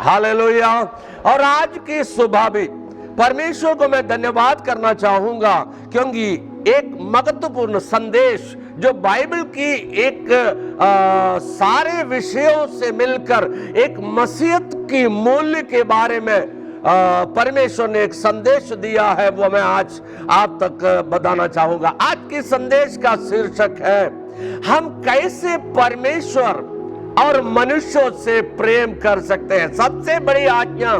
Hallelujah. और आज की सुबह भी परमेश्वर को मैं धन्यवाद करना चाहूंगा, क्योंकि एक महत्वपूर्ण संदेश जो बाइबल की एक सारे विषयों से मिलकर एक मसीहत की मूल्य के बारे में परमेश्वर ने एक संदेश दिया है, वो मैं आज आप तक बताना चाहूंगा। आज की संदेश का शीर्षक है, हम कैसे परमेश्वर और मनुष्यों से प्रेम कर सकते हैं। सबसे बड़ी आज्ञा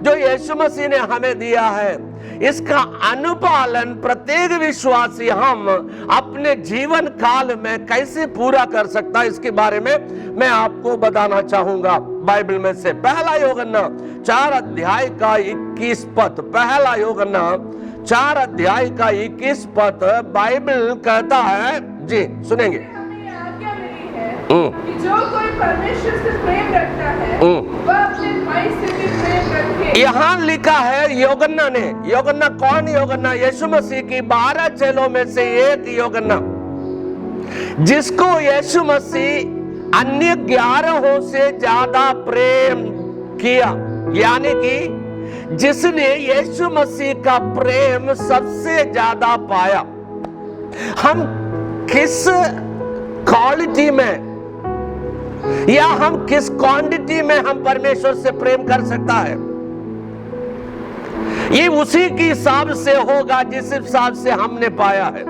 जो यीशु मसीह ने हमें दिया है, इसका अनुपालन प्रत्येक विश्वासी हम अपने जीवन काल में कैसे पूरा कर सकता है, इसके बारे में मैं आपको बताना चाहूंगा। बाइबल में से पहला यूहन्ना 4 अध्याय का 21 पद, पहला यूहन्ना 4 अध्याय का 21 पद बाइबल कहता है, जी सुनेंगे। कि जो कोई परमेश्वर से प्रेम रखता है वह अपने भाई से भी प्रेम रखे। यहाँ लिखा है यूहन्ना ने। यूहन्ना कौन? यूहन्ना यीशु मसीह की 12 चेलों में से एक यूहन्ना, जिसको यीशु मसीह अन्य 11 से ज्यादा प्रेम किया, यानी कि जिसने यीशु मसीह का प्रेम सबसे ज्यादा पाया। हम किस क्वालिटी में या हम किस क्वांटिटी में हम परमेश्वर से प्रेम कर सकता है, ये उसी के हिसाब से होगा जिस हिसाब से हमने पाया है।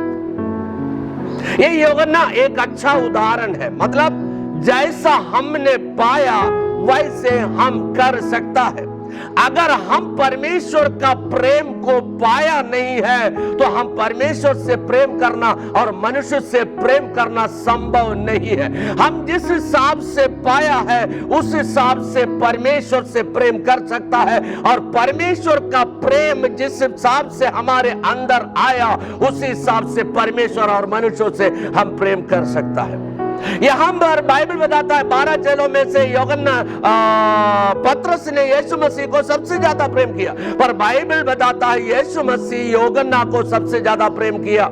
ये यूहन्ना एक अच्छा उदाहरण है। मतलब जैसा हमने पाया वैसे हम कर सकता है। अगर हम परमेश्वर का प्रेम को पाया नहीं है तो हम परमेश्वर से प्रेम करना और मनुष्य से प्रेम करना संभव नहीं है। हम जिस हिसाब से पाया है उस हिसाब से परमेश्वर से प्रेम कर सकता है, और परमेश्वर का प्रेम जिस हिसाब से हमारे अंदर आया उस हिसाब से परमेश्वर और मनुष्यों से हम प्रेम कर सकता है। यहां पर बाइबल बताता है 12 चेलों में से यूहन्ना पतरस ने यीशु मसीह को सबसे ज्यादा प्रेम किया, पर बाइबल बताता है यीशु मसीह यूहन्ना को सबसे ज्यादा प्रेम किया।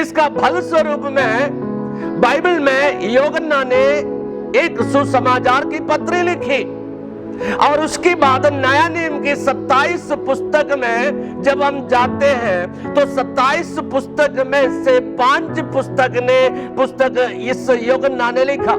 इसका फलस्वरूप में बाइबल में यूहन्ना ने एक सुसमाचार की पत्री लिखी, और उसके बाद नया नियम की 27 पुस्तक में जब हम जाते हैं तो 27 पुस्तक में से 5 पुस्तक इस यूहन्ना ने लिखा,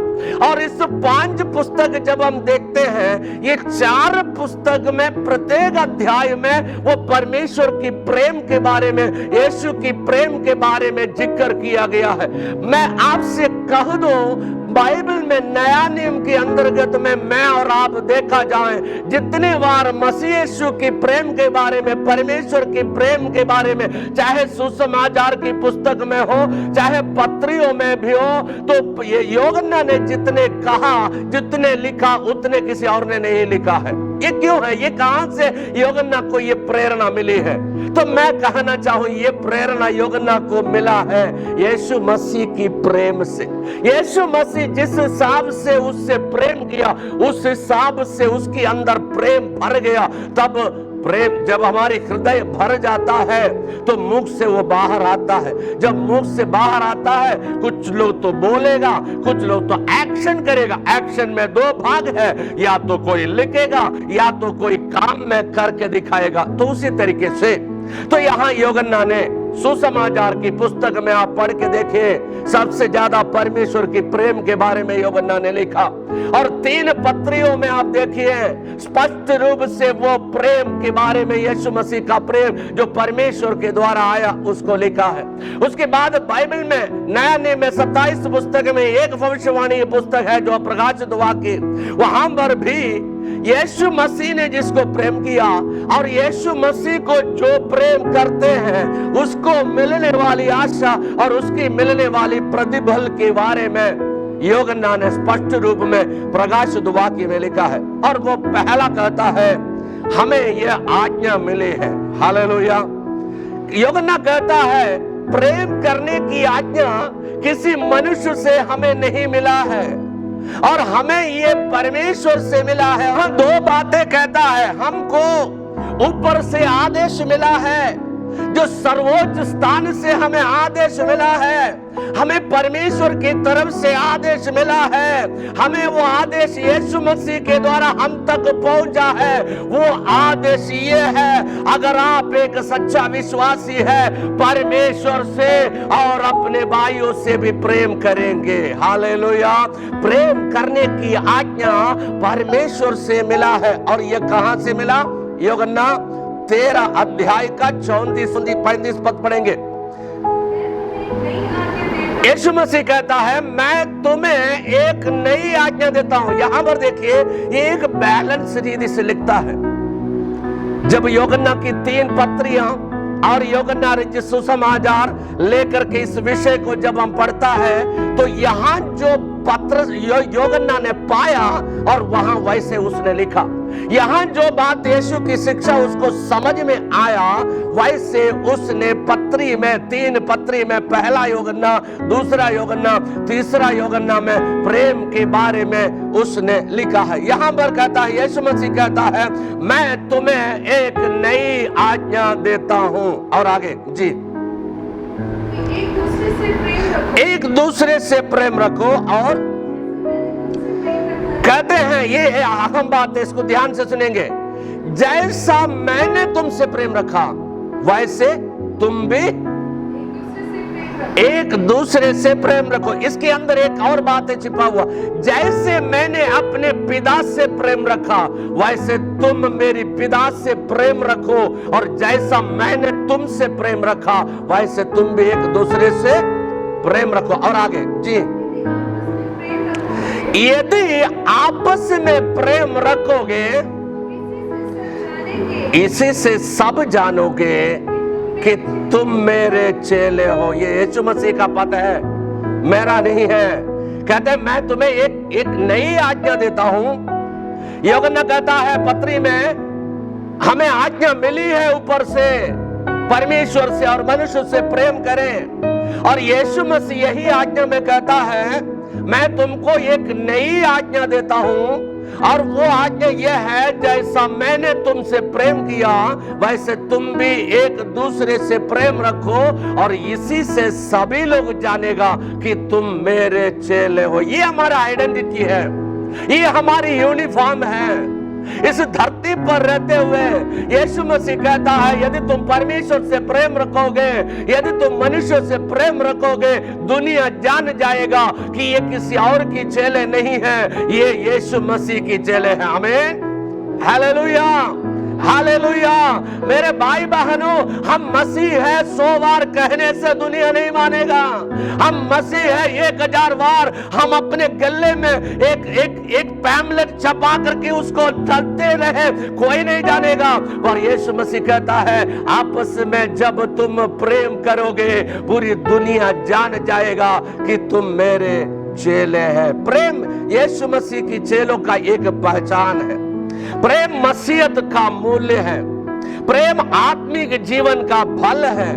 और इस 5 पुस्तक जब हम देखते हैं, ये 4 पुस्तक में प्रत्येक अध्याय में वो परमेश्वर की प्रेम के बारे में, यीशु की प्रेम के बारे में जिक्र किया गया है। मैं आपसे कह दूं, बाइबल में नया नियम के अंतर्गत में मैं और आप देखा जाए, जितने बार मसीह यीशु की प्रेम के बारे में, परमेश्वर की प्रेम के बारे में, चाहे सुसमाचार की पुस्तक में हो चाहे पत्रियों में भी हो, तो ये यूहन्ना ने जितने कहा, जितने लिखा, उतने किसी और ने नहीं लिखा है। ये क्यों है? ये कहां से यूहन्ना को ये प्रेरणा मिली है? तो मैं कहना चाहूं, ये प्रेरणा यूहन्ना को मिला है यीशु मसीह की प्रेम से। यीशु मसीह जिस हिसाब से उससे प्रेम किया, उस हिसाब से उसके अंदर प्रेम भर गया। तब प्रेम जब हमारे हृदय भर जाता है तो मुख से वो बाहर आता है। जब मुख से बाहर आता है, कुछ लोग तो बोलेगा, कुछ लोग तो एक्शन करेगा। एक्शन में 2 भाग है, या तो कोई लिखेगा या तो कोई काम में करके दिखाएगा। तो उसी तरीके से तो यहाँ यूहन्ना ने सुसमाचार की पुस्तक में आप पढ़ के देखिए, सबसे ज्यादा परमेश्वर की प्रेम के बारे में यूहन्ना ने लिखा, और 3 पत्रियों में आप देखिए स्पष्ट रूप से वो प्रेम के बारे में, यीशु मसीह का प्रेम जो परमेश्वर के द्वारा आया, उसको लिखा है। उसके बाद बाइबल में नया नियम में 27 पुस्तक में एक भविष्यवाणी पुस्तक है जो प्रकाशित वाक्य, वहां पर भी यीशु मसीह ने जिसको प्रेम किया और यीशु मसीह को जो प्रेम करते हैं उसको मिलने वाली आशा और उसकी मिलने वाली प्रतिफल के बारे में यूहन्ना ने स्पष्ट रूप में प्रकाशित वाक्य में लिखा है। और वो पहला कहता है, हमें यह आज्ञा मिली है। हालेलुया। यूहन्ना कहता है, प्रेम करने की आज्ञा किसी मनुष्य से हमें नहीं मिला है, और हमें ये परमेश्वर से मिला है। हम 2 बातें कहता है, हमको ऊपर से आदेश मिला है जो सर्वोच्च स्थान से हमें आदेश मिला है, हमें परमेश्वर की तरफ से आदेश मिला है, हमें वो आदेश यीशु मसीह के द्वारा हम तक पहुंचा है। वो आदेश ये है, अगर आप एक सच्चा विश्वासी है, परमेश्वर से और अपने भाइयों से भी प्रेम करेंगे। हालेलुया। प्रेम करने की आज्ञा परमेश्वर से मिला है। और ये कहां से मिला? यूहन्ना 13 अध्याय का 34-35 पद पढ़ेंगे। यीशु मसीह कहता है, मैं तुम्हें एक नई आज्ञा देता हूं। यहां पर देखिए, ये एक बैलेंस रीति से लिखता है। जब यूहन्ना की 3 पत्रियां और यूहन्ना रचित सुसमाचार लेकर के इस विषय को जब हम पढ़ता है, तो यहां जो पत्र यूहन्ना ने पाया और वहां वैसे उसने लिखा। यहां जो बात यीशु की शिक्षा उसको समझ में आया, वैसे उसने पत्री में 3 पत्री में, पहला यूहन्ना, दूसरा यूहन्ना, तीसरा यूहन्ना में प्रेम के बारे में उसने लिखा है। यहां पर कहता है, यीशु मसीह कहता है, मैं तुम्हें एक नई आज्ञा देता हूं। और आगे जी, एक दूसरे से प्रेम रखो। और कहते हैं, ये है अहम बात है, इसको ध्यान से सुनेंगे। जैसा मैंने तुमसे प्रेम रखा, वैसे तुम भी एक दूसरे से प्रेम रखो। इसके अंदर एक और बात है छिपा हुआ, जैसे मैंने अपने पिता से प्रेम रखा, वैसे तुम मेरी पिता से प्रेम रखो। और जैसा मैंने तुमसे प्रेम रखा, वैसे तुम भी एक दूसरे से प्रेम रखो। और आगे जी, यदि आपस में प्रेम रखोगे, इसी से सब जानोगे कि तुम मेरे चेले हो। ये यीशु मसीह का पद है, मेरा नहीं है। कहते हैं, मैं तुम्हें एक नई आज्ञा देता हूं। यूहन्ना कहता है पत्री में, हमें आज्ञा मिली है ऊपर से, परमेश्वर से और मनुष्य से प्रेम करें। और यीशु मसीह यही आज्ञा में कहता है, मैं तुमको एक नई आज्ञा देता हूं। और वो आज्ञा यह है, जैसा मैंने तुमसे प्रेम किया, वैसे तुम भी एक दूसरे से प्रेम रखो। और इसी से सभी लोग जानेगा कि तुम मेरे चेले हो। ये हमारा आइडेंटिटी है, ये हमारी यूनिफॉर्म है। इस धरती पर रहते हुए यीशु मसीह कहता है, यदि तुम परमेश्वर से प्रेम रखोगे, यदि तुम मनुष्य से प्रेम रखोगे, दुनिया जान जाएगा कि ये किसी और की चेले नहीं है, ये यीशु मसीह की चेले हैं। आमीन, हालेलुया, हालेलुया। मेरे भाई बहनों, हम मसीह है 100 बार कहने से दुनिया नहीं मानेगा। हम मसीह है 1000 बार हम अपने गले में एक पैम्फलेट छपा करके उसको चलते रहे, कोई नहीं जानेगा। पर यीशु मसीह कहता है, आपस में जब तुम प्रेम करोगे, पूरी दुनिया जान जाएगा कि तुम मेरे चेले हैं। प्रेम यीशु मसीह की चेलों का एक पहचान है। प्रेम मसीहत का मूल्य है। प्रेम आत्मिक जीवन का फल है।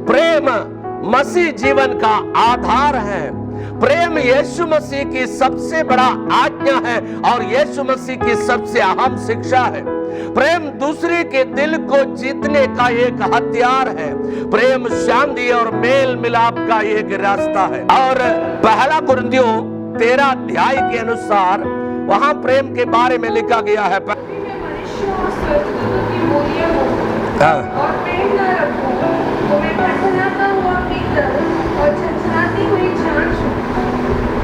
प्रेम मसीह जीवन का आधार है। प्रेम यीशु मसीह की सबसे बड़ा आज्ञा है और यीशु मसीह की सबसे अहम शिक्षा है। प्रेम दूसरे के दिल को जीतने का एक हथियार है। प्रेम शांति और मेल मिलाप का एक रास्ता है। और पहला कुरिन्थियों 13 अध्याय के अनुसार वहां प्रेम के बारे में लिखा गया है, और प्रेम न रखो, तो मैं भटकता हुआ पीतल और झनझनाती हुई झांझ हूं।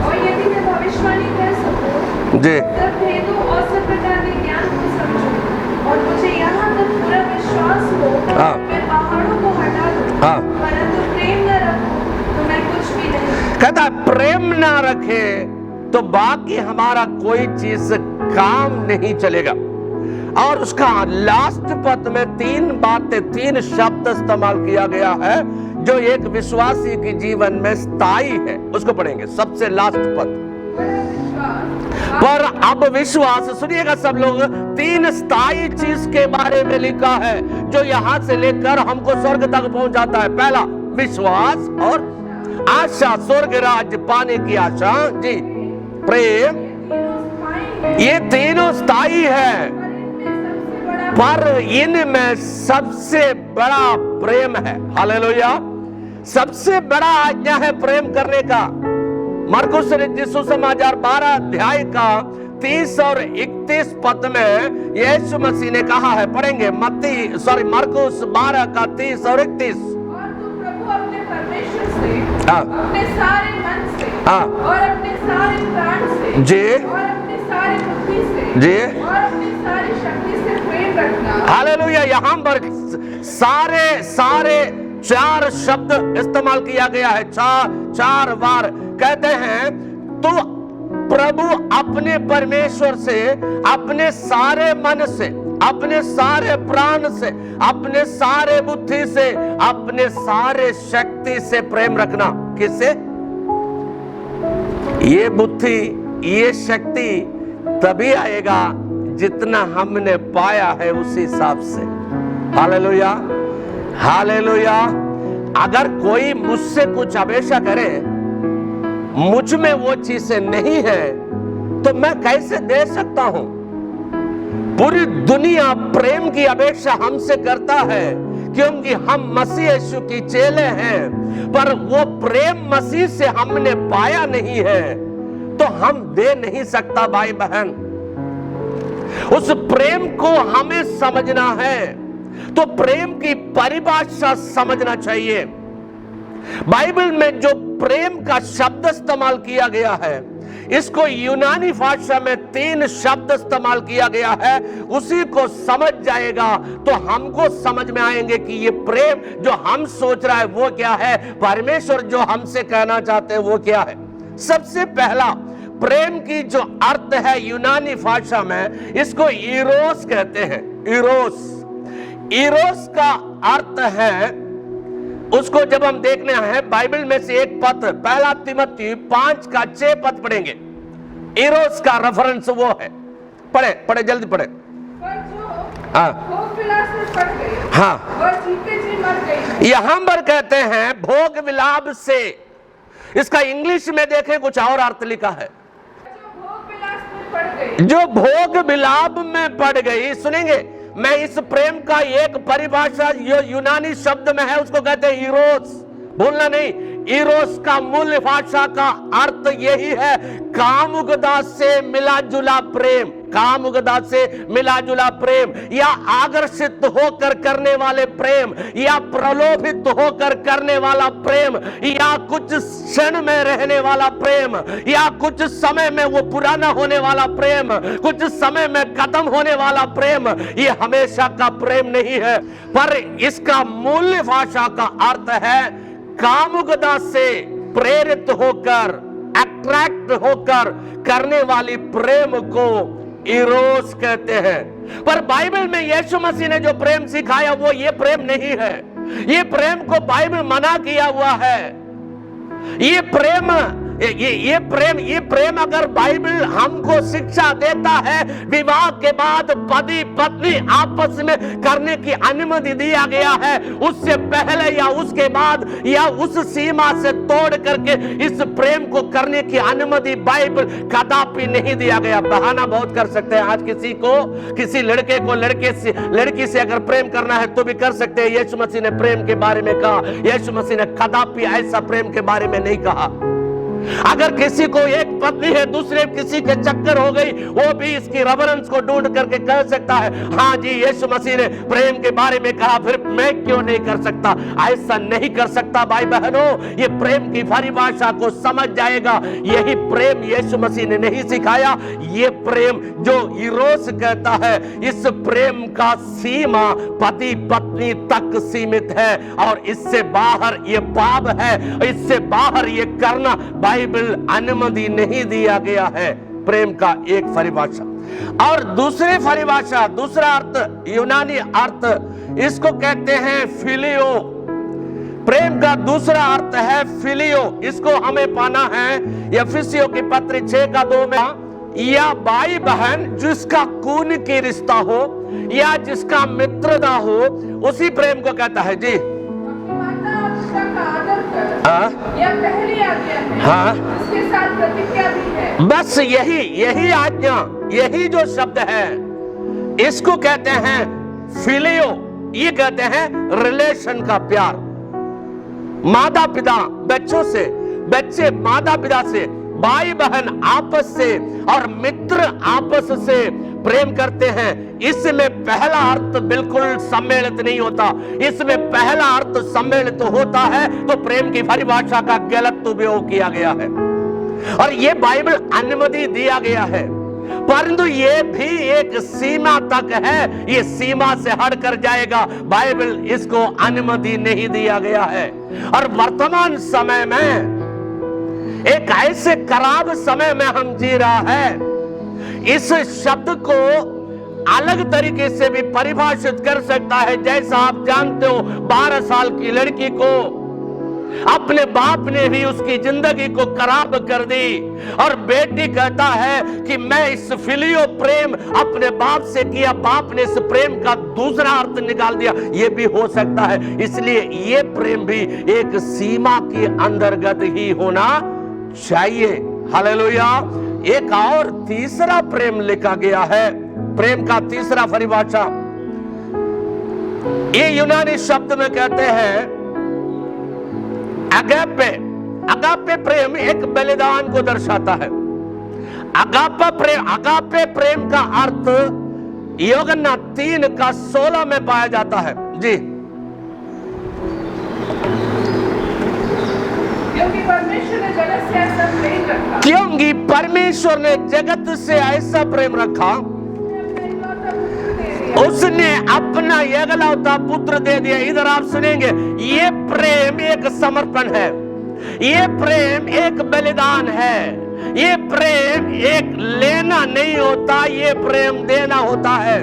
और यदि मैं भविष्यवाणी कर सकूं, तब भेदों और सब प्रकार के ज्ञान को समझूं, और मुझे यहाँ तक पूरा विश्वास हो, मैं पहाड़ों को हटा दूं, परंतु प्रेम न रखूं तो मैं कुछ भी नहीं। कहता प्रेम न रखे तो बाकी हमारा कोई चीज काम नहीं चलेगा। और उसका लास्ट पद में 3 बातें, 3 शब्द इस्तेमाल किया गया है जो एक विश्वासी के जीवन में स्थायी है। उसको पढ़ेंगे, सबसे लास्ट पद। पर अब विश्वास, सुनिएगा सब लोग, 3 स्थायी चीज के बारे में लिखा है जो यहां से लेकर हमको स्वर्ग तक पहुंचाता है। पहला विश्वास और आशा, स्वर्ग राज्य पाने की आशा जी। प्रेम, ये तीनों स्थायी है। पर इनमें सबसे बड़ा प्रेम है। हालेलुया। सबसे बड़ा आज्ञा है प्रेम करने का। मरकुस रचित सुसमाचार 12 अध्याय का 30 और 31 पद में यीशु मसीह ने कहा है, पढ़ेंगे मरकुस 12 का 30 और 31। और तू प्रभु अपने परमेश्वर से, हाँ। अपने सारे मन से, हाँ। और अपने सारे प्राण से, जी। और अपने सारे बुद्धि से, जी। और अपनी सारी शक्ति से प्रेम रखना। हालेलुया। यहाँ पर सारे 4 शब्द इस्तेमाल किया गया है। 4 बार कहते हैं, तो प्रभु अपने परमेश्वर से, अपने सारे मन से, अपने सारे प्राण से, अपने सारे बुद्धि से, अपने सारे शक्ति से प्रेम रखना। किससे? ये बुद्धि, ये शक्ति तभी आएगा जितना हमने पाया है उसी हिसाब से। Hallelujah, hallelujah. अगर कोई मुझसे कुछ अपेक्षा करे, मुझ में वो चीजें नहीं है, तो मैं कैसे दे सकता हूं? पूरी दुनिया प्रेम की अपेक्षा हमसे करता है, क्योंकि हम मसीह यीशु की चेले हैं, पर वो प्रेम मसीह से हमने पाया नहीं है, तो हम दे नहीं सकता। भाई बहन, उस प्रेम को हमें समझना है, तो प्रेम की परिभाषा समझना चाहिए। बाइबल में जो प्रेम का शब्द इस्तेमाल किया गया है, इसको यूनानी भाषा में 3 शब्द इस्तेमाल किया गया है। उसी को समझ जाएगा तो हमको समझ में आएंगे कि ये प्रेम जो हम सोच रहा है वो क्या है, परमेश्वर जो हमसे कहना चाहते हैं वो क्या है। सबसे पहला प्रेम की जो अर्थ है यूनानी भाषा में, इसको इरोस कहते हैं। इरोस, इरोस का अर्थ है, उसको जब हम देखने हैं बाइबल में से एक पद, 1 तिमोथी 5 का 6 पद पढ़ेंगे। इरोस का रेफरेंस वो है। पढ़े जल्दी पढ़े। पर जो हाँ, भोग विलास में पड़ गई, हाँ, और जीते जी मर गई। यहां पर कहते हैं भोग विलाप से। इसका इंग्लिश में देखें कुछ और अर्थ लिखा है, जो भोग विलास में पड़ गई। जो भोग विलाप में पड़ गई। सुनेंगे, मैं इस प्रेम का एक परिभाषा जो यूनानी शब्द में है उसको कहते हैं इरोस। भूलना नहीं, इरोस का मूल भाषा का अर्थ यही है, कामुकता से मिला जुला प्रेम। कामुकता से मिला जुला प्रेम, या आकर्षित होकर करने वाले प्रेम, या प्रलोभित होकर करने वाला प्रेम, या कुछ क्षण में रहने वाला प्रेम, या कुछ समय में वो पुराना होने वाला प्रेम, कुछ समय में खत्म होने वाला प्रेम। ये हमेशा का प्रेम नहीं है, पर इसका मूल भाषा का अर्थ है कामुकता से प्रेरित होकर, अट्रैक्ट होकर करने वाली प्रेम को इरोस कहते हैं। पर बाइबल में यीशु मसीह ने जो प्रेम सिखाया वो ये प्रेम नहीं है। ये प्रेम को बाइबल मना किया हुआ है। ये प्रेम अगर बाइबल हमको शिक्षा देता है विवाह के बाद पति पत्नी आपस में करने की अनुमति दिया गया है, उससे पहले या उसके बाद या उस सीमा से तोड़ करके इस प्रेम को करने की अनुमति बाइबल कदापि नहीं दिया गया। बहाना बहुत कर सकते हैं आज, किसी लड़के को लड़की से अगर प्रेम करना है तो भी कर सकते हैं। यीशु मसीह ने प्रेम के बारे में कहा, यीशु मसीह ने कदापि ऐसा प्रेम के बारे में नहीं कहा। अगर किसी को एक पत्नी है, दूसरे किसी के चक्कर हो गई, वो भी इसकी रेफरेंस को ढूंढ करके कह सकता है, हाँ जी यीशु मसीह ने प्रेम के बारे में कहा, फिर मैं क्यों नहीं कर सकता? ऐसा नहीं कर सकता भाई बहनों। ये प्रेम की परिभाषा को समझ जाएगा। यही प्रेम यीशु मसीह ने नहीं सिखाया। ये प्रेम जो इरोस कहता है, इस प्रेम का सीमा पति पत्नी तक सीमित है, और इससे बाहर ये पाप है, इससे बाहर ये करना बाइबल अनुमति नहीं दिया गया है। प्रेम का एक परिभाषा। और दूसरी परिभाषा, दूसरा अर्थ, यूनानी अर्थ, इसको कहते हैं फिलियो। प्रेम का दूसरा अर्थ है फिलियो। इसको हमें पाना है एफिसियों की पत्री 6 का 2 में, या भाई बहन जिसका खून की रिश्ता हो या जिसका मित्रता हो, उसी प्रेम को कहता है। जी यह पहली आज्ञा है। हाँ, इसके साथ प्रतिज्ञा भी है। बस यही आज्ञा, यही जो शब्द है, इसको कहते हैं फिलियो, ये कहते हैं रिलेशन का प्यार। माता पिता बच्चों से, बच्चे माता पिता से, भाई बहन आपस से और मित्र आपस से प्रेम करते हैं। इसमें पहला अर्थ बिल्कुल सम्मिलित नहीं होता। इसमें पहला अर्थ सम्मिलित होता है तो प्रेम की परिभाषा का गलत उपयोग किया गया है और यह बाइबल अनुमति दिया गया है, परंतु ये भी एक सीमा तक है। ये सीमा से हट कर जाएगा, बाइबल इसको अनुमति नहीं दिया गया है। और वर्तमान समय में एक ऐसे खराब समय में हम जी रहा है, इस शब्द को अलग तरीके से भी परिभाषित कर सकता है। जैसा आप जानते हो, 12 साल की लड़की को अपने बाप ने भी उसकी जिंदगी को खराब कर दी और बेटी कहता है कि मैं इस फिलियो प्रेम अपने बाप से किया, बाप ने इस प्रेम का दूसरा अर्थ निकाल दिया। ये भी हो सकता है। इसलिए ये प्रेम भी एक सीमा के अंतर्गत ही होना चाहिए। हालेलुया। एक और तीसरा प्रेम लिखा गया है, प्रेम का तीसरा परिभाषा ये यूनानी शब्द में कहते हैं अगापे। अगापे प्रेम एक बलिदान को दर्शाता है। अगापे प्रेम का अर्थ यूहन्ना 3:16 में पाया जाता है। जी, क्योंकि परमेश्वर ने जगत से ऐसा प्रेम रखा, क्योंकि परमेश्वर ने जगत से ऐसा प्रेम रखा, उसने अपना एकलौता पुत्र दे दिया। इधर आप सुनेंगे, ये प्रेम एक समर्पण है, ये प्रेम एक बलिदान है, ये प्रेम एक लेना नहीं होता, ये प्रेम देना होता है।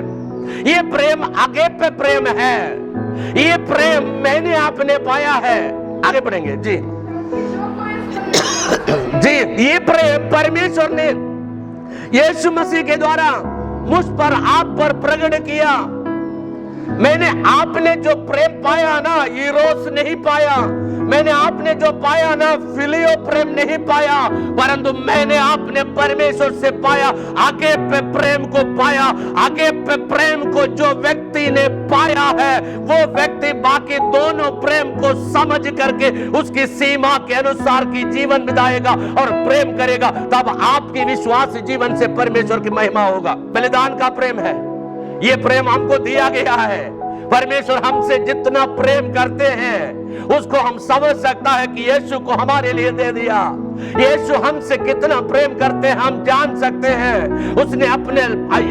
ये प्रेम अगापे प्रेम है, ये प्रेम मैंने आपने पाया है। आगे बढ़ेंगे जी। जी, ये प्रेम परमेश्वर ने यीशु मसीह के द्वारा मुझ पर, आप पर प्रकट किया। मैंने आपने जो प्रेम पाया ना, इरोस नहीं पाया। मैंने आपने जो पाया ना, फिलियो प्रेम नहीं पाया, परंतु मैंने आपने परमेश्वर से पाया, अगापे प्रेम को पाया। अगापे प्रेम को जो व्यक्ति ने पाया है, वो व्यक्ति बाकी दोनों प्रेम को समझ करके उसकी सीमा के अनुसार की जीवन बिताएगा और प्रेम करेगा। तब आपकी विश्वास जीवन से परमेश्वर की महिमा होगा। बलिदान का प्रेम है, ये प्रेम हमको दिया गया है। परमेश्वर हमसे जितना प्रेम करते हैं उसको हम समझ सकता है कि यीशु को हमारे लिए दे दिया। यीशु हमसे कितना प्रेम करते हैं हम जान सकते हैं। उसने अपने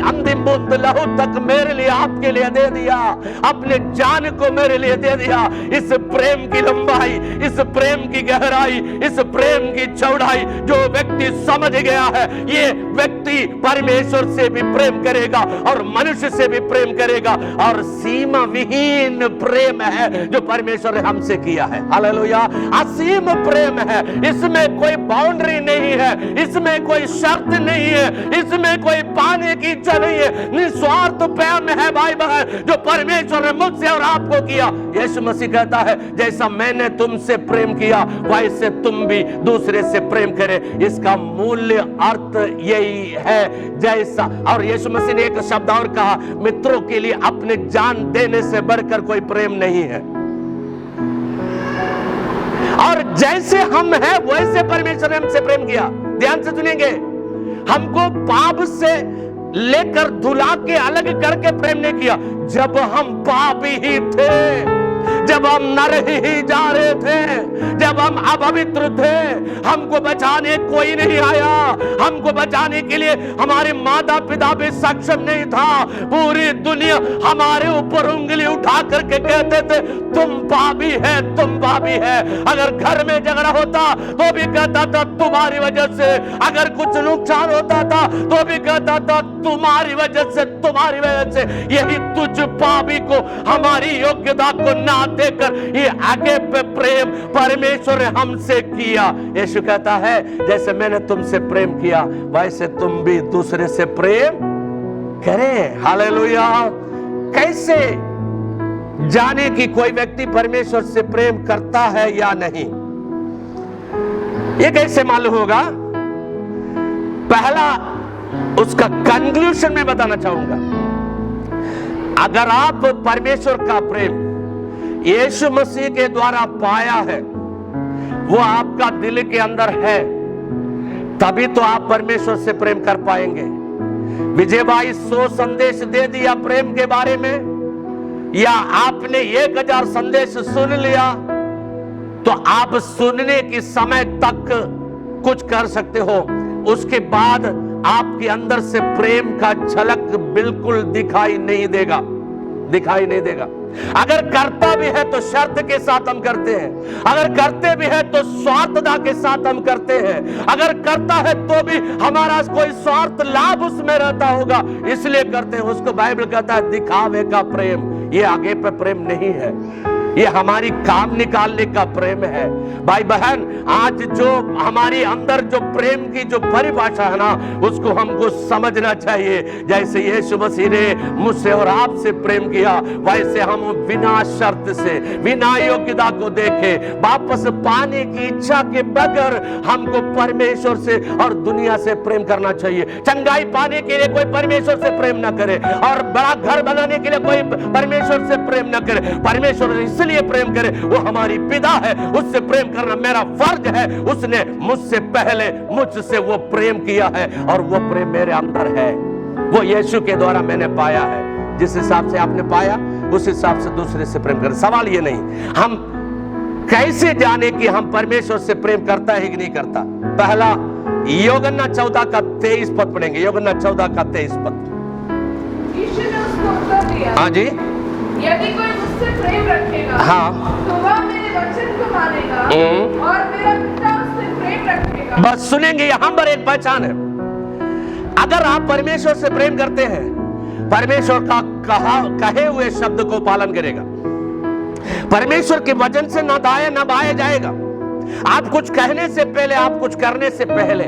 अंतिम बूंद लहू तक मेरे लिए, आपके लिए दे दिया, अपने जान को मेरे लिए दे दिया। इस प्रेम की लंबाई, इस प्रेम की गहराई, इस प्रेम की चौड़ाई जो व्यक्ति समझ गया है, ये व्यक्ति परमेश्वर से भी प्रेम करेगा और मनुष्य से भी प्रेम करेगा। और सीमा विहीन प्रेम है जो परमेश्वर ने हमसे किया है। हालेलुया। असीम प्रेम है, इसमें कोई बाउंड्री नहीं है, इसमें कोई शर्त नहीं है, इसमें कोई पाने की इच्छा नहीं है। निस्वार्थ प्रेम है भाई बहन जो परमेश्वर ने मुझसे और आपको किया। यीशु मसीह कहता है, जैसा मैंने तुमसे प्रेम किया वैसे तुम भी दूसरे से प्रेम करें। इसका मूल्य अर्थ यही है जैसा। और यीशु मसीह ने एक शब्द और कहा, मित्रों के लिए अपने जान देने से बढ़कर कोई प्रेम नहीं है। और जैसे हम हैं वैसे परमेश्वर ने हमसे प्रेम किया। ध्यान से सुनेंगे, हमको पाप से लेकर धुला के अलग करके प्रेम नहीं किया। जब हम पापी ही थे, जब हम नर ही जा रहे थे, जब हम अपवित्र थे, हमको बचाने कोई नहीं आया। हमको बचाने के लिए हमारे माता पिता भी सक्षम नहीं था। पूरी दुनिया हमारे ऊपर उंगली उठा करके कहते थे, तुम पापी है, तुम पापी है। अगर घर में झगड़ा होता तो भी कहता था तुम्हारी वजह से, अगर कुछ नुकसान होता था तो भी कहता था तुम्हारी वजह से, तुम्हारी वजह से। यही तुझ पापी को हमारी योग्यता को ना देकर ये अगापे प्रेम परमेश्वर ने हमसे किया। यीशु कहता है, जैसे मैंने तुमसे प्रेम किया वैसे तुम भी दूसरे से प्रेम करें। हालेलुया। कैसे जाने कि कोई व्यक्ति परमेश्वर से प्रेम करता है या नहीं? ये कैसे मालूम होगा? पहला उसका कंक्लूजन मैं बताना चाहूंगा। अगर आप परमेश्वर का प्रेम यीशु मसीह के द्वारा पाया है, वो आपका दिल के अंदर है, तभी तो आप परमेश्वर से प्रेम कर पाएंगे। विजय भाई 100 संदेश दे दिया प्रेम के बारे में, या आपने 1000 संदेश सुन लिया, तो आप सुनने के समय तक कुछ कर सकते हो, उसके बाद आपके अंदर से प्रेम का झलक बिल्कुल दिखाई नहीं देगा। अगर करता भी है तो शर्त के साथ हम करते हैं, अगर करते भी है तो स्वार्थता के साथ हम करते हैं, अगर करता है तो भी हमारा कोई स्वार्थ लाभ उसमें रहता होगा, इसलिए करते हैं। उसको बाइबल कहता है दिखावे का प्रेम। ये आगे पे प्रेम नहीं है, ये हमारी काम निकालने का प्रेम है। भाई बहन, आज जो हमारी अंदर जो प्रेम की जो परिभाषा है ना, उसको हमको समझना चाहिए। जैसे यीशु मसीह ने मुझसे और आपसे प्रेम किया, वैसे हम बिना शर्त से, बिना योग्यता को देखे, वापस पाने की इच्छा के बगैर हमको परमेश्वर से और दुनिया से प्रेम करना चाहिए। चंगाई पाने के लिए कोई परमेश्वर से प्रेम ना करे, और बड़ा घर बनाने के लिए कोई परमेश्वर से प्रेम ना करे। परमेश्वर इसलिए प्रेम करे, वो हमारी पिता है, उससे प्रेम करना मेरा फर्ज है। उसने मुझसे पहले मुझसे वो प्रेम किया है, और वो प्रेम मेरे अंदर है, वो यीशु के द्वारा मैंने पाया है। जिस हिसाब से आपने पाया, उस हिसाब से दूसरे से प्रेम करें। सवाल ये नहीं हम कैसे जाने कि हम परमेश्वर से प्रेम करता है कि नहीं करता। पहला यूहन्ना 14 का 23 पद पढ़ेंगे। यूहन्ना 14 का 23 पद। यीशु ने उसको उत्तर दिया, हाँ जी, यदि कोई मुझसे प्रेम रखेगा, हाँ, तो वह मेरे वचन को मानेगा, और मेरा पिता उससे प्रेम रखेगा। बस सुनेंगे, यहाँ पर एक पहचान है। अगर आप परमेश्वर से प्रेम करते हैं, परमेश्वर का कहे हुए शब्द को पालन करेगा। परमेश्वर के वचन से ना दाएं ना बाएं जाएगा। आप कुछ कहने से पहले, आप कुछ करने से पहले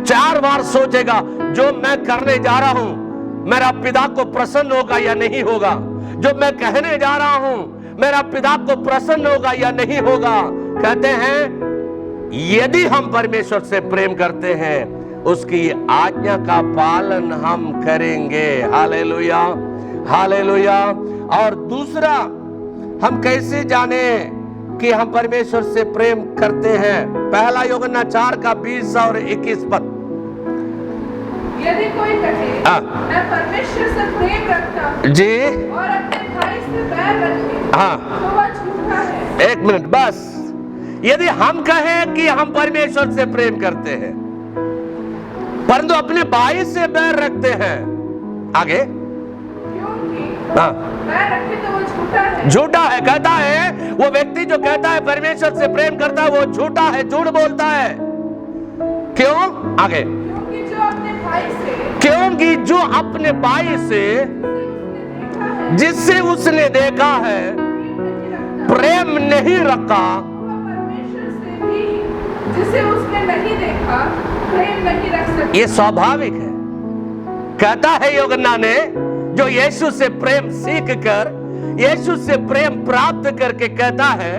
4 बार सोचेगा, जो मैं करने जा रहा हूं मेरा पिता को प्रसन्न होगा या नहीं होगा, जो मैं कहने जा रहा हूं मेरा पिता को प्रसन्न होगा या नहीं होगा। कहते हैं यदि हम परमेश्वर से प्रेम करते हैं, उसकी आज्ञा का पालन हम करेंगे। Hallelujah, hallelujah. और दूसरा, हम कैसे जाने कि हम परमेश्वर से प्रेम करते हैं। पहला यूहन्ना 4 का 20 और 21 पद। यदि कोई कहे मैं परमेश्वर से प्रेम रखता हूं जी, और अपने भाई से बैर रखे, हाँ, तो वह झूठा है। 1 मिनट बस। यदि हम कहें कि हम परमेश्वर से प्रेम करते हैं, परंतु अपने भाई से बैर रखते हैं, आगे, क्योंकि हाँ, बैर रखे तो वो झूठा है। झूठा है। कहता है वो व्यक्ति जो कहता है परमेश्वर से प्रेम करता है, वो झूठा है, झूठ बोलता है। क्यों? आगे, क्योंकि जो अपने भाई से जिससे उसने देखा है प्रेम नहीं रखा, परमेश्वर से भी जिसे उसने नहीं देखा प्रेम नहीं रख सकता। ये स्वाभाविक है। कहता है यूहन्ना ने, जो यीशु से प्रेम सीख कर, यीशु से प्रेम प्राप्त करके कहता है,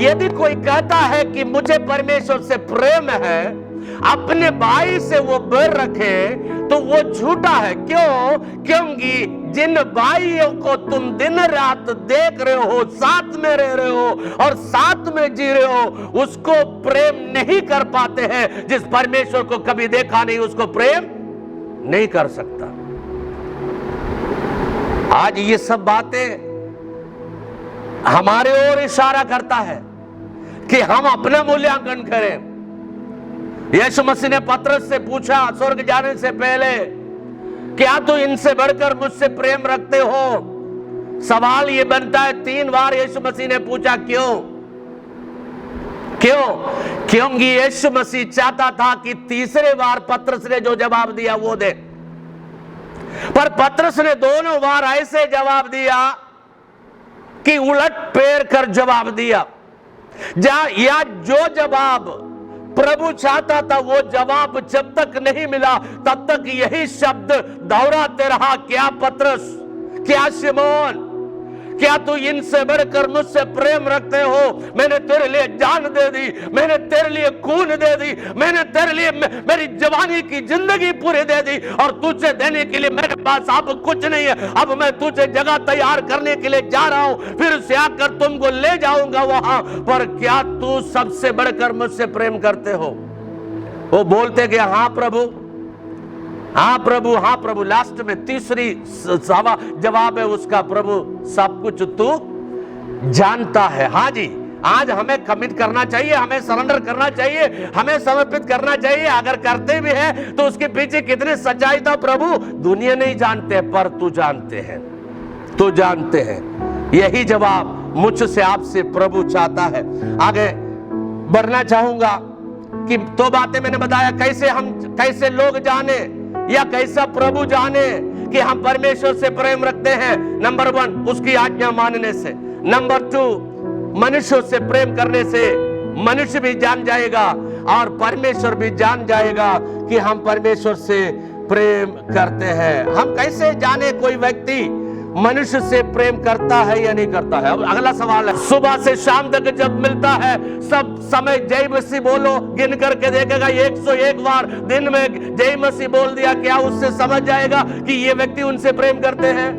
यदि कोई कहता है कि मुझे परमेश्वर से प्रेम है, अपने भाई से वो बैर रखे, तो वो झूठा है। क्यों? क्योंकि जिन भाइयों को तुम दिन रात देख रहे हो, साथ में रह रहे हो और साथ में जी रहे हो, उसको प्रेम नहीं कर पाते हैं। जिस परमेश्वर को कभी देखा नहीं, उसको प्रेम नहीं कर सकता। आज ये सब बातें हमारे ओर इशारा करता है कि हम अपना मूल्यांकन करें। यीशु मसीह ने पतरस से पूछा स्वर्ग जाने से पहले, क्या तू इनसे बढ़कर मुझसे प्रेम रखते हो? सवाल ये बनता है, 3 बार यीशु मसीह ने पूछा। क्यों? क्यों? क्योंकि यीशु मसीह चाहता था कि तीसरे बार पतरस ने जो जवाब दिया वो दे। पर पतरस ने दोनों बार ऐसे जवाब दिया कि उलट पैर कर जवाब दिया, या जो जवाब प्रभु चाहता था वो जवाब जब तक नहीं मिला तब तक यही शब्द दोहराते रहा। क्या पतरस, क्या शिमोन, क्या तू इनसे बढ़कर मुझसे प्रेम रखते हो? मैंने तेरे लिए जान दे दी, मैंने तेरे लिए खून दे दी, मैंने तेरे लिए मेरी जवानी की जिंदगी पूरी दे दी, और तुझे देने के लिए मेरे पास अब कुछ नहीं है। अब मैं तुझे जगह तैयार करने के लिए जा रहा हूं, फिर से आकर तुमको ले जाऊंगा वहां पर। क्या तू सबसे बढ़कर मुझसे प्रेम करते हो? वो बोलते कि हाँ प्रभु, हाँ प्रभु, हाँ प्रभु। लास्ट में तीसरी जवाब है उसका, प्रभु सब कुछ तू जानता है। हाँ जी, आज हमें कमिट करना चाहिए, हमें सरेंडर करना चाहिए, हमें समर्पित करना चाहिए। अगर करते भी है तो उसके पीछे कितनी सच्चाई था प्रभु दुनिया नहीं जानते, पर तू जानते हैं, तू जानते हैं। यही जवाब मुझसे आपसे प्रभु चाहता है। आगे बढ़ना चाहूंगा कि दो बातें मैंने बताया, कैसे लोग जाने या कैसा प्रभु जाने कि हम परमेश्वर से प्रेम रखते हैं। नंबर 1 उसकी आज्ञा मानने से। नंबर 2 मनुष्य से प्रेम करने से मनुष्य भी जान जाएगा और परमेश्वर भी जान जाएगा कि हम परमेश्वर से प्रेम करते हैं। हम कैसे जाने कोई व्यक्ति मनुष्य से प्रेम करता है या नहीं करता है? अब अगला सवाल है, सुबह से शाम तक जब मिलता है सब समय जय मसीह बोलो, गिन करके देखेगा 101 बार दिन में जय मसीह बोल दिया, क्या उससे समझ जाएगा कि ये व्यक्ति उनसे प्रेम करते हैं?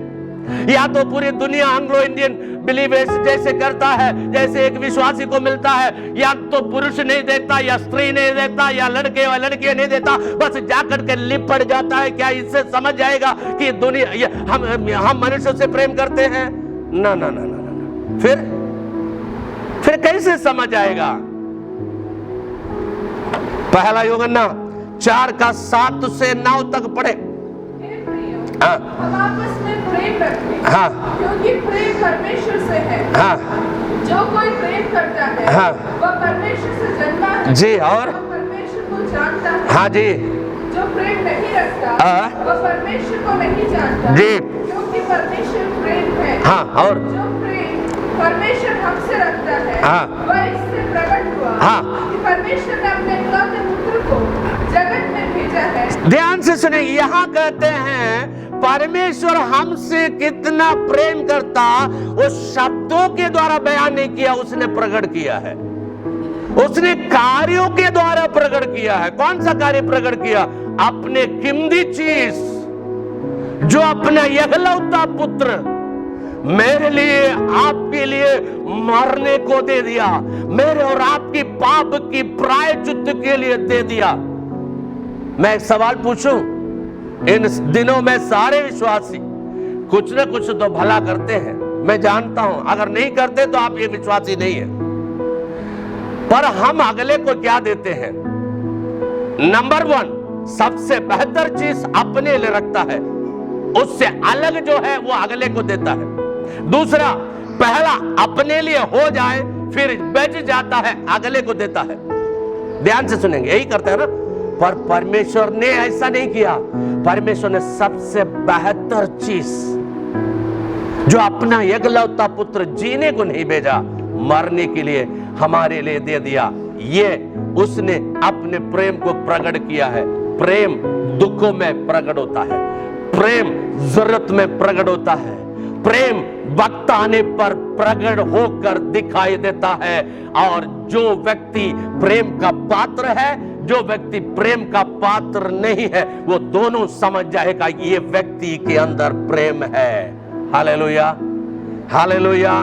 या तो पूरी दुनिया एंग्लो इंडियन बिलीवर्स जैसे करता है, जैसे एक विश्वासी को मिलता है, या तो पुरुष नहीं देता, या स्त्री नहीं देता, या लड़के व लड़कियां नहीं देता, बस जाकर के लिपट जाता है। क्या इससे समझ जाएगा कि दुनिया हम मनुष्य से प्रेम करते हैं? ना ना ना ना ना। फिर कैसे समझ आएगा? पहला यूहन्ना 4:7 से 9 तक पढ़े। हाँ। हम आपस में प्रेम रखें, हाँ, क्योंकि प्रेम परमेश्वर से है। हाँ। जो कोई प्रेम करता है, हाँ, वह परमेश्वर से जन्मा है जी, और परमेश्वर को जानता है। हाँ जी। जो प्रेम नहीं रखता, हाँ, वह परमेश्वर को नहीं जानता जी, क्योंकि परमेश्वर प्रेम है। हाँ, और जो प्रेम परमेश्वर हमसे रखता है, हाँ, वह इससे प्रकट हुआ, हाँ, कि परमेश्वर ने अपने एकलौते पुत्र को जगत में भेजा है। ध्यान से सुने, यहाँ कहते हैं परमेश्वर हमसे कितना प्रेम करता, उस शब्दों के द्वारा बयान नहीं किया, उसने प्रकट किया है, उसने कार्यों के द्वारा प्रकट किया है। कौन सा कार्य प्रकट किया? अपने कीमती चीज, जो अपना एकलौता पुत्र मेरे लिए आपके लिए मरने को दे दिया, मेरे और आपकी पाप की प्रायश्चित के लिए दे दिया। मैं एक सवाल पूछूं, इन दिनों में सारे विश्वासी कुछ न कुछ तो भला करते हैं, मैं जानता हूं, अगर नहीं करते तो आप ये विश्वासी नहीं है। पर हम अगले को क्या देते हैं? नंबर 1 सबसे बेहतर चीज अपने लिए रखता है, उससे अलग जो है वो अगले को देता है। दूसरा, पहला अपने लिए हो जाए फिर बच जाता है, अगले को देता है। ध्यान से सुनेंगे, यही करते हैं ना। पर परमेश्वर ने ऐसा नहीं किया। परमेश्वर ने सबसे बेहतर चीज, जो अपना एकलौता पुत्र जीने को नहीं भेजा, मरने के लिए हमारे लिए दे दिया। ये उसने अपने प्रेम को प्रकट किया है। प्रेम दुखों में प्रकट होता है, प्रेम जरूरत में प्रकट होता है, प्रेम वक्त आने पर प्रकट होकर दिखाई देता है। और जो व्यक्ति प्रेम का पात्र है, जो व्यक्ति प्रेम का पात्र नहीं है, वो दोनों समझ जाएगा ये व्यक्ति के अंदर प्रेम है। Hallelujah, hallelujah.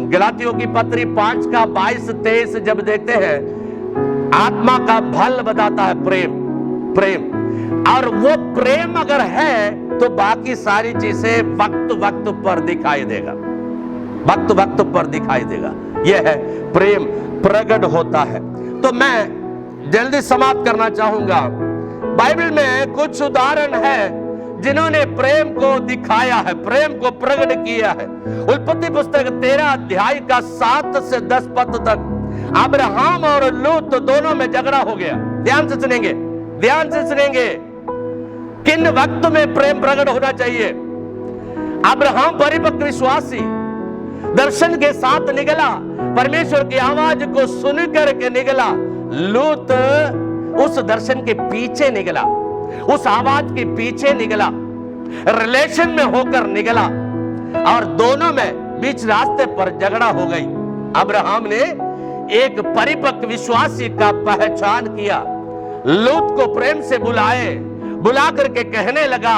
गलातियों की पत्री 5:22-23 जब देखते हैं, आत्मा का फल बताता है प्रेम, प्रेम। और वो प्रेम अगर है तो बाकी सारी चीजें वक्त वक्त पर दिखाई देगा, वक्त वक्त पर दिखाई देगा। यह है प्रेम प्रकट होता है। तो मैं जल्दी समाप्त करना चाहूंगा। बाइबल में कुछ उदाहरण है जिन्होंने प्रेम को दिखाया है, प्रेम को प्रकट किया है। उत्पत्ति पुस्तक 13 अध्याय का 7 से 10 पद तक अब्राहम और लूत दोनों में झगड़ा हो गया। ध्यान से सुनेंगे, ध्यान से सुनेंगे, किन वक्त में प्रेम प्रकट होना चाहिए। अब्राहम परिपक्व विश्वासी दर्शन के साथ निकला, परमेश्वर की आवाज को सुन करके निकला। लूत उस दर्शन के पीछे निकला, उस आवाज के पीछे निकला, रिलेशन में होकर निकला। और दोनों में बीच रास्ते पर झगड़ा हो गई। अब्राहम ने एक परिपक्व विश्वासी का पहचान किया, लूत को प्रेम से बुला करके कहने लगा,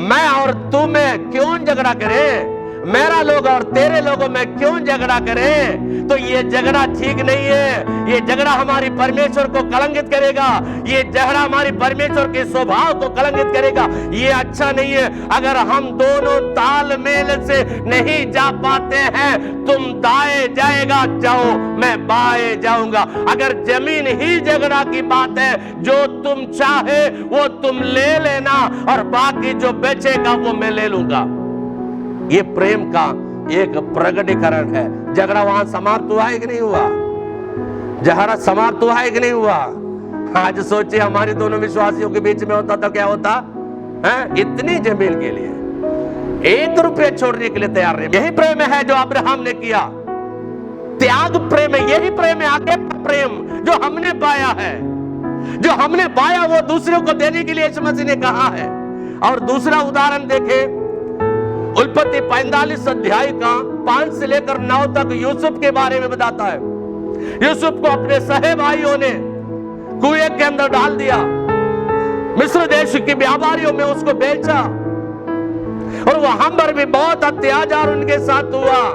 मैं और तू में क्यों झगड़ा करें, मेरा लोग और तेरे लोगों में क्यों झगड़ा करें। तो ये झगड़ा ठीक नहीं है, ये झगड़ा हमारी परमेश्वर को कलंकित करेगा, ये झगड़ा हमारी परमेश्वर के स्वभाव को कलंकित करेगा, ये अच्छा नहीं है। अगर हम दोनों तालमेल से नहीं जा पाते हैं, तुम दाएं जाएगा जाओ, मैं बाएं जाऊंगा। अगर जमीन ही झगड़ा की बात है, जो तुम चाहे वो तुम ले लेना और बाकी जो बचेगा वो मैं ले लूंगा। ये प्रेम का एक प्रकटीकरण है। झगड़ा वहां समाप्त हुआ है कि नहीं हुआ? झगड़ा समाप्त हुआ है कि नहीं हुआ? आज सोचिए हमारे दोनों विश्वासियों के बीच में होता तो क्या होता है? इतनी जमीन के लिए 1 रुपया छोड़ने के लिए तैयार रहे। यही प्रेम है जो अब्राहम ने किया, त्याग प्रेम है। यही प्रेम है, आगे प्रेम जो हमने पाया है, जो हमने पाया वो दूसरों को देने के लिए यीशु मसीह ने कहा है। और दूसरा उदाहरण देखें, उत्पत्ति 45 अध्याय का 5 से लेकर 9 तक यूसुफ के बारे में बताता है। यूसुफ को अपने सहे भाइयों ने कुएं के अंदर डाल दिया, मिस्र देश के व्यापारियों में उसको बेचा और वहां पर भी बहुत अत्याचार उनके साथ हुआ।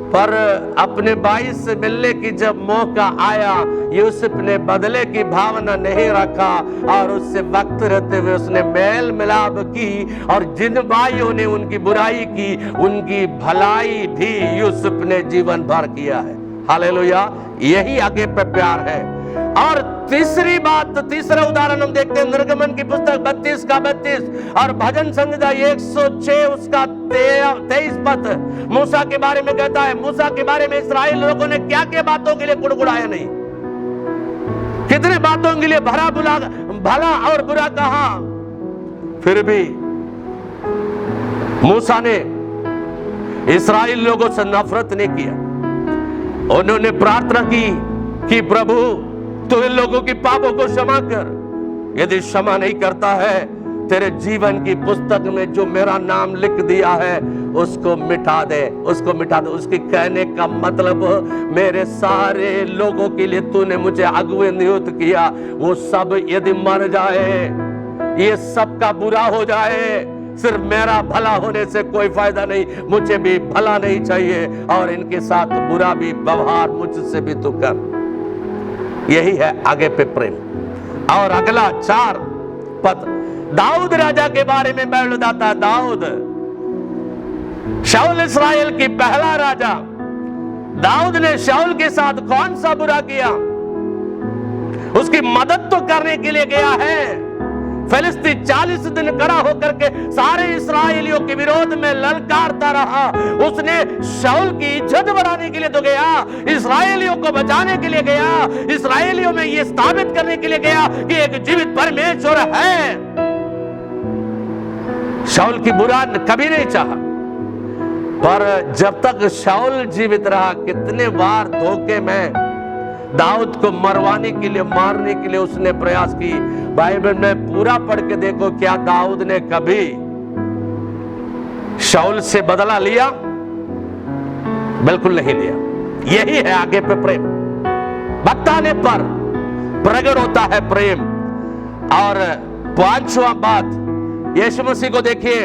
पर अपने भाई से मिलने की जब मौका आया, यूसुफ ने बदले की भावना नहीं रखा और उससे वक्त रहते हुए उसने मेल मिलाप की, और जिन भाइयों ने उनकी बुराई की उनकी भलाई भी यूसुफ ने जीवन भर किया है। हालेलुया, यही आगे पे प्यार है। और तीसरी बात, तीसरा उदाहरण हम देखते हैं निर्गमन की पुस्तक 32 का 32 और भजन संहिता 106 उसका 23 पद मूसा के बारे में कहता है। मूसा के बारे में इस्राएल लोगों ने क्या क्या बातों के लिए गुड़गुड़ाया नहीं, कितने बातों के लिए भला और बुरा कहा, फिर भी मूसा ने इस्राएल लोगों से नफरत नहीं किया। उन्होंने प्रार्थना की कि प्रभु तो इन लोगों की पापों को क्षमा कर, यदि क्षमा नहीं करता है तेरे जीवन की पुस्तक में जो मेरा नाम लिख दिया है उसको मिटा दे, उसको मिटा दे। उसके कहने का मतलब, मेरे सारे लोगों के लिए तूने मुझे अगुवे नियुक्त किया, वो सब यदि मर जाए, ये सब का बुरा हो जाए, सिर्फ मेरा भला होने से कोई फायदा नहीं, मुझे भी भला नहीं चाहिए और इनके साथ बुरा भी व्यवहार मुझसे भी तू कर। यही है आगे पे प्रेम। और अगला 4 पद दाऊद राजा के बारे में बताता है। दाऊद शाऊल इस्राएल की पहला राजा। दाऊद ने शाऊल के साथ कौन सा बुरा किया? उसकी मदद तो करने के लिए गया है। फिलिस्ती 40 दिन खड़ा होकर के सारे इस्राएलियों के विरोध में ललकारता रहा। उसने शाऊल की इज्जत बढ़ाने के लिए तो गया, इस्राएलियों को बचाने के लिए गया, इस्राएलियों में यह स्थापित करने के लिए गया कि एक जीवित परमेश्वर है। शाऊल की बुरा कभी नहीं चाहा, पर जब तक शाऊल जीवित रहा, कितने बार धोखे में दाऊद को मरवाने के लिए, मारने के लिए उसने प्रयास की। बाइबल में पूरा पढ़ के देखो, क्या दाऊद ने कभी शाऊल से बदला लिया? बिल्कुल नहीं लिया। यही है आगे पे प्रेम। बताने पर प्रकट होता है प्रेम। और 5वां बात, यीशु मसीह को देखिए,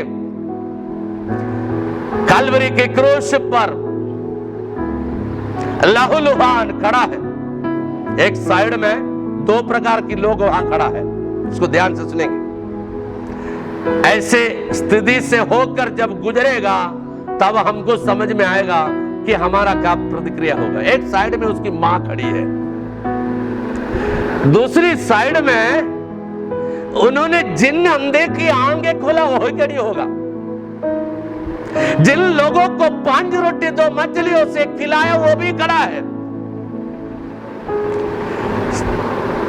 कलवरी के क्रूस पर लहूलुहान खड़ा है। एक साइड में 2 प्रकार के लोग वहां खड़ा है, इसको ध्यान से सुनेंगे। ऐसे स्थिति से होकर जब गुजरेगा तब हमको समझ में आएगा कि हमारा क्या प्रतिक्रिया होगा। एक साइड में उसकी मां खड़ी है, दूसरी साइड में उन्होंने जिन अंधे की आंखें खोला वही खड़ी होगा। जिन लोगों को 5 रोटी 2 मछलियों से खिलाया वो भी खड़ा है।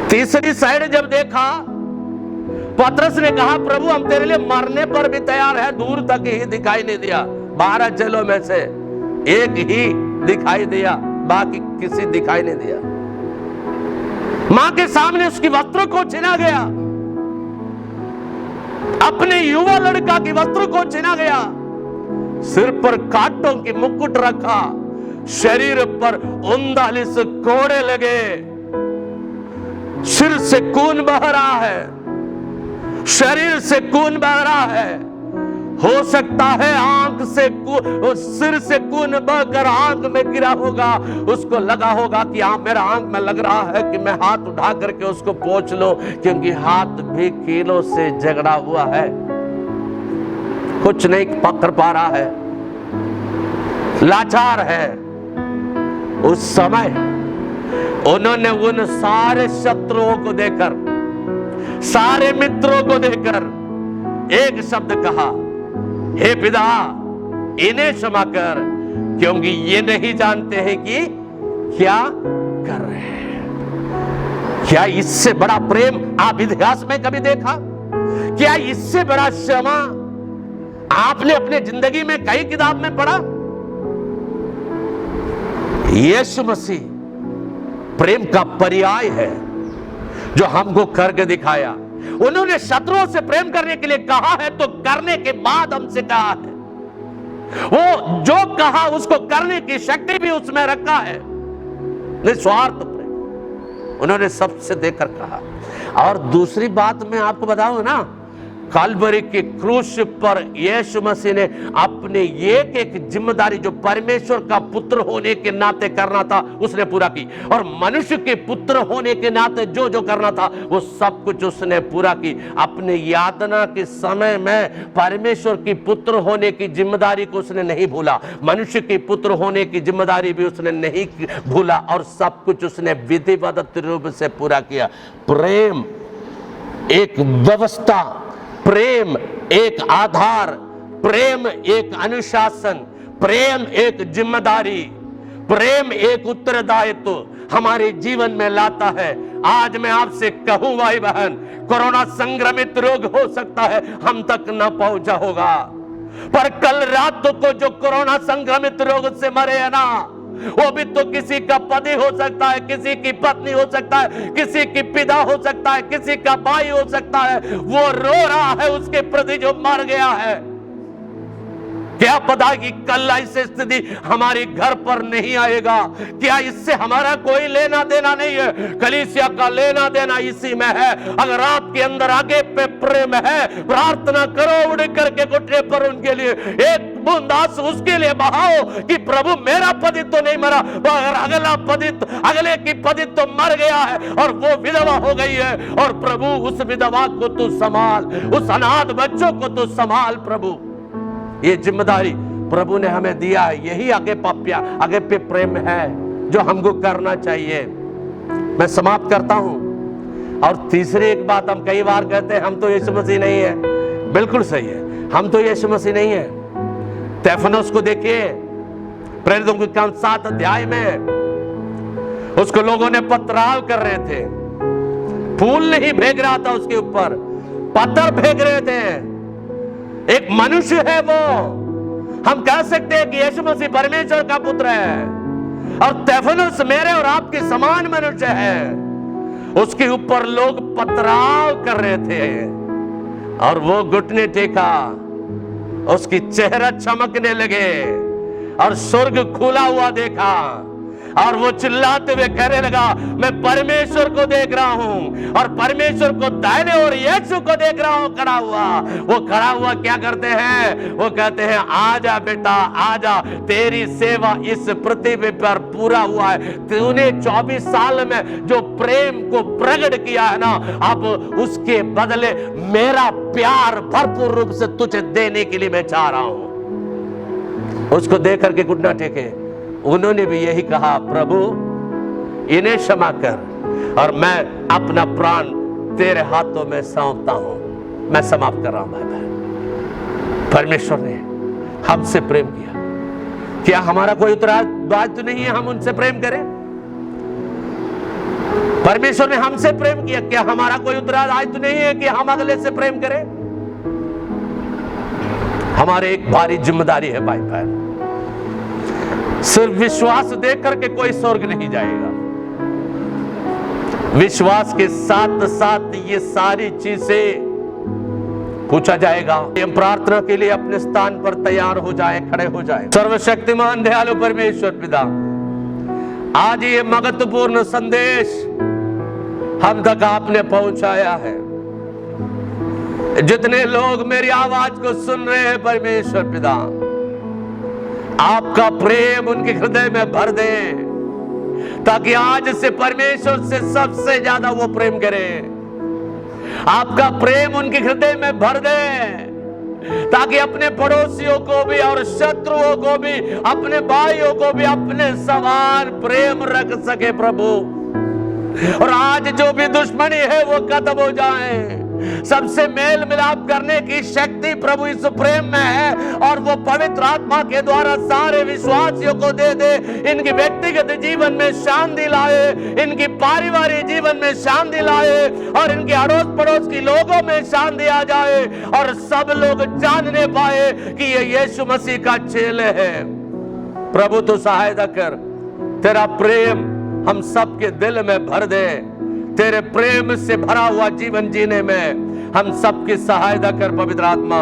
तीसरी साइड जब देखा, पतरस ने कहा प्रभु हम तेरे लिए मरने पर भी तैयार है। दूर तक ही दिखाई नहीं दिया, 12 चेलों में से एक ही दिखाई दिया, बाकी किसी दिखाई नहीं दिया। मां के सामने उसकी वस्त्र को छीना गया, अपने युवा लड़का की वस्त्र को छीना गया। सिर पर कांटों की मुकुट रखा, शरीर पर 39 कोड़े लगे, सिर से खून बह रहा है, शरीर से खून बह रहा है। हो सकता है आंख से सिर से खून बहकर आंख में गिरा होगा, उसको लगा होगा कि मेरा आंख में लग रहा है कि मैं हाथ उठा करके उसको पोंछ लूं, क्योंकि हाथ भी कीलों से झगड़ा हुआ है, कुछ नहीं पकड़ पा रहा है, लाचार है। उस समय उन्होंने उन सारे शत्रुओं को देखकर, सारे मित्रों को देखकर एक शब्द कहा, हे पिता इन्हें क्षमा कर, क्योंकि ये नहीं जानते हैं कि क्या कर रहे हैं। क्या इससे बड़ा प्रेम आप इतिहास में कभी देखा? क्या इससे बड़ा क्षमा आपने अपने जिंदगी में कई किताब में पढ़ा? यीशु मसीह प्रेम का पर्याय है जो हमको करके दिखाया। उन्होंने शत्रुओं से प्रेम करने के लिए कहा है, तो करने के बाद हमसे कहा है, वो जो कहा उसको करने की शक्ति भी उसमें रखा है। निस्वार्थ प्रेम उन्होंने सबसे देकर कहा। और दूसरी बात मैं आपको बताऊं ना, कलवरी के क्रूस पर यीशु मसीह ने अपने एक एक जिम्मेदारी जो परमेश्वर का पुत्र होने के नाते करना था उसने पूरा की, और मनुष्य के पुत्र होने के नाते जो जो करना था वो सब कुछ उसने पूरा की। अपने यातना के समय में परमेश्वर की पुत्र होने की जिम्मेदारी को उसने नहीं भूला, मनुष्य के पुत्र होने की जिम्मेदारी भी उसने नहीं भूला, और सब कुछ उसने विधिवत रूप से पूरा किया। प्रेम एक व्यवस्था, प्रेम एक आधार, प्रेम एक अनुशासन, प्रेम एक जिम्मेदारी, प्रेम एक उत्तरदायित्व हमारे जीवन में लाता है। आज मैं आपसे कहूं भाई बहन, कोरोना संक्रमित रोग हो सकता है हम तक न पहुंचा होगा, पर कल रात को जो कोरोना संक्रमित रोग से मरे है ना, वो भी तो किसी का पति हो सकता है, किसी की पत्नी हो सकता है, किसी की पिता हो सकता है, किसी का भाई हो सकता है। वो रो रहा है उसके प्रति जो मर गया है। क्या पता कि कल ऐसी स्थिति हमारे घर पर नहीं आएगा? क्या इससे हमारा कोई लेना देना नहीं है? कलीसिया का लेना देना इसी में है। अगर आपके अंदर आगे पे प्रेम है, प्रार्थना करो, उड़ करके घुटने पर उनके लिए एक बूंद आंसू उसके लिए बहाओ कि प्रभु मेरा पति तो नहीं मरा, अगर अगले की पति तो मर गया है और वो विधवा हो गई है, और प्रभु उस विधवा को तू संभाल, उस अनाथ बच्चों को तू संभाल। प्रभु ये जिम्मेदारी प्रभु ने हमें दिया है, यही आगे पे प्रेम है जो हमको करना चाहिए। मैं समाप्त करता हूं। और तीसरी एक बात, हम कई बार कहते हैं हम तो यीशु मसीह नहीं है। बिल्कुल सही है, हम तो यीशु मसीह नहीं है। स्तेफनोस को देखिए, प्रेरितों के काम 7 अध्याय में उसको लोगों ने पथराव कर रहे थे, फूल नहीं फेंक रहा था उसके ऊपर, पत्थर फेंक रहे थे। एक मनुष्य है वो, हम कह सकते हैं कि यीशु मसीह परमेश्वर का पुत्र है, और स्तेफनोस मेरे और आपके समान मनुष्य है। उसके ऊपर लोग पथराव कर रहे थे और वो घुटने टेका, उसकी चेहरा चमकने लगे और स्वर्ग खुला हुआ देखा, और वो चिल्लाते हुए कहने लगा मैं परमेश्वर को देख रहा हूं, और परमेश्वर को दाहिने और यीशु को देख रहा हूं खड़ा हुआ। वो खड़ा हुआ क्या करते हैं? वो कहते हैं आजा बेटा आजा, तेरी सेवा इस पृथ्वी पर पूरा हुआ है। तूने 24 साल में जो प्रेम को प्रकट किया है ना, अब उसके बदले मेरा प्यार भरपूर रूप से तुझे देने के लिए मैं चाह रहा हूं। उसको देख करके घुटना टेके उन्होंने भी यही कहा, प्रभु इन्हें क्षमा कर, और मैं अपना प्राण तेरे हाथों में सौंपता हूं। मैं समाप्त कर रहा हूं भाई बहन। परमेश्वर ने हमसे प्रेम किया, क्या हमारा कोई उत्तरदायित्व तो नहीं है हम उनसे प्रेम करें? परमेश्वर ने हमसे प्रेम किया, क्या हमारा कोई उत्तरदायित्व नहीं है कि हम अगले से प्रेम करें? हमारे एक भारी जिम्मेदारी है भाई बहन। सिर्फ विश्वास देख करके कोई स्वर्ग नहीं जाएगा, विश्वास के साथ साथ ये सारी चीजें पूछा जाएगा। हम प्रार्थना के लिए अपने स्थान पर तैयार हो जाएं, खड़े हो जाएं। सर्वशक्तिमान दयालु परमेश्वर पिता, आज ये महत्वपूर्ण संदेश हम तक आपने पहुंचाया है। जितने लोग मेरी आवाज को सुन रहे हैं परमेश्वर पिता, आपका प्रेम उनके हृदय में भर दे, ताकि आज से परमेश्वर से सबसे ज्यादा वो प्रेम करें। आपका प्रेम उनके हृदय में भर दे, ताकि अपने पड़ोसियों को भी और शत्रुओं को भी, अपने भाइयों को भी अपने समान प्रेम रख सके प्रभु। और आज जो भी दुश्मनी है वो खत्म हो जाए। सबसे मेल मिलाप करने की शक्ति प्रभु इस प्रेम में है, और वो पवित्र आत्मा के द्वारा सारे विश्वासियों को दे दे। इनके व्यक्तिगत जीवन में शांति लाए, इनकी पारिवारिक जीवन में शांति लाए, और इनके अड़ोस पड़ोस के लोगों में शांति आ जाए, और सब लोग जानने पाए कि ये यीशु मसीह का चेले है। प्रभु तू सहायता कर, तेरा प्रेम हम सबके दिल में भर दे। तेरे प्रेम से भरा हुआ जीवन जीने में हम सबकी सहायता कर पवित्र आत्मा।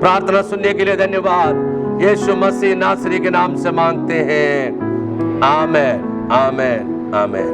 प्रार्थना सुनने के लिए धन्यवाद। यीशु मसीह नासरी के नाम से मांगते हैं, आमीन, आमीन, आमीन।